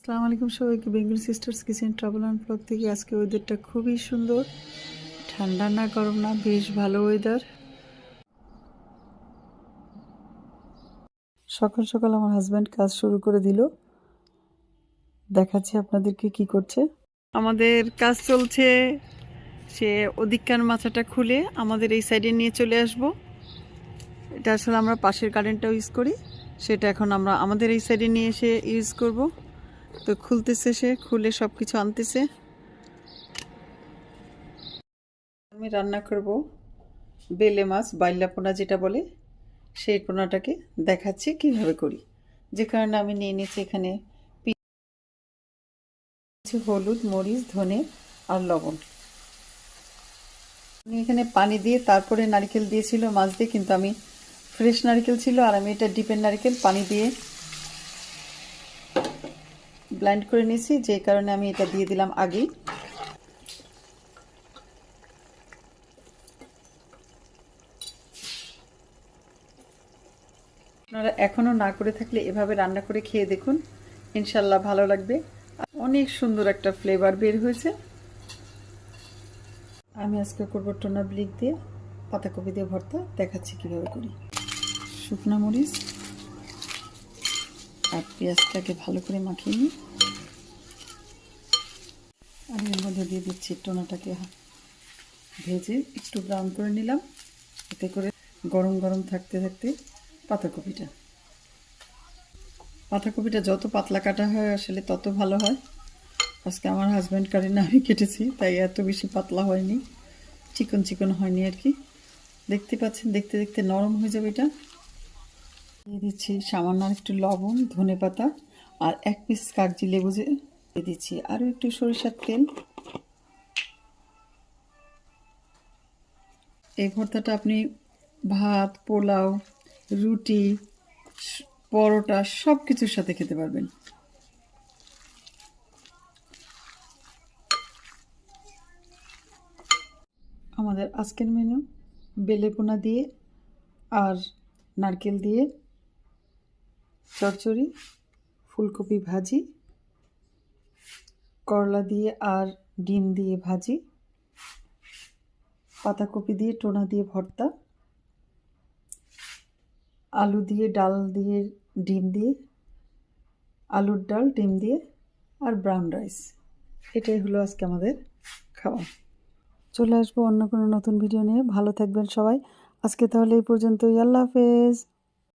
আসসালামু আলাইকুম সবাইকে। Bengal sisters kitchen travel and blog থেকে। আজকে ওয়েদারটা খুবই সুন্দর, ঠান্ডা না গরম না, বেশ ভালো ওয়েদার। সকাল সকাল আমার হাজব্যান্ড কাজ শুরু করে দিল। দেখাচ্ছি আপনাদেরকে কি করছে। আমাদের কাজ চলছে, সে ওদিককার মাচাটা খুলে আমাদের এই সাইডে নিয়ে চলে আসব। এটা আসলে আমরা পাশের কারেন্টটাও ইউজ করি, সেটা এখন আমরা আমাদের এই সাইডে নিয়ে এসে ইউজ করব। তো খুলতেছে, সে খুলে সব কিছু আনতেছে। আমি রান্না করব বেলে মাছ, বাইলা পোনা যেটা বলে, সেই পোনাটাকে দেখাচ্ছি কিভাবে করি। যে কারণে আমি নিয়ে নিয়েছি এখানে হলুদ, মরিচ, ধনে আর লবণ। আমি এখানে পানি দিয়ে তারপরে নারকেল দিয়েছিল মাছ দিয়ে, কিন্তু আমি ফ্রেশ নারকেল ছিল আর আমি এটা ডিপের নারকেল পানি দিয়ে ব্লেন্ড করে নিয়েছি, যে কারণে আমি এটা দিয়ে দিলাম আগেই। আপনারা এখনও না করে থাকলে এভাবে রান্না করে খেয়ে দেখুন, ইনশাল্লাহ ভালো লাগবে। অনেক সুন্দর একটা ফ্লেভার বের হয়েছে। আমি আজকে করবো টোনা ব্লিক দিয়ে পাতাকপি দিয়ে ভর্তা, দেখাচ্ছি কিভাবে করি। শুকনো মরিচ আর পেঁয়াজটাকে ভালো করে মাখিয়ে নিই। আমি এর মধ্যে দিয়ে দিচ্ছি টোনাটাকে ভেজে একটু ব্রাউন করে নিলাম, এতে করে গরম গরম থাকতে থাকতে পাতাকপিটা যত পাতলা কাটা হয় আসলে তত ভালো হয়। আজকে আমার হাজব্যান্ড কারি না, আমি কেটেছি, তাই এত বেশি পাতলা হয়নি, চিকন চিকন হয়নি আর কি। দেখতে পাচ্ছেন, দেখতে দেখতে নরম হয়ে যাবে। এটা দিয়ে দিচ্ছি সামান্য একটু লবণ, ধনে পাতা আর এক পিস কাগজি লেবু দিয়ে দিচ্ছি, আরও একটু সরিষার তেল। এই ভর্তাটা আপনি ভাত, পোলাও, রুটি, পরোটা সব কিছুর সাথে খেতে পারবেন। আমাদের আজকের মেনু বেলে পোনা দিয়ে আর নারকেল দিয়ে চচ্চড়ি, ফুলকপি ভাজি, করলা দিয়ে আর ডিম দিয়ে ভাজি, পাতাকপি দিয়ে টোনা দিয়ে ভর্তা, আলু দিয়ে ডাল দিয়ে ডিম দিয়ে, আলুর ডাল ডিম দিয়ে আর ব্রাউন রাইস। এটাই হলো আজকে আমাদের খাওয়া। চলে আসবো অন্য কোনো নতুন ভিডিও নিয়ে। ভালো থাকবেন সবাই। আজকে তাহলে এই পর্যন্তই। আল্লাহ হাফেজ।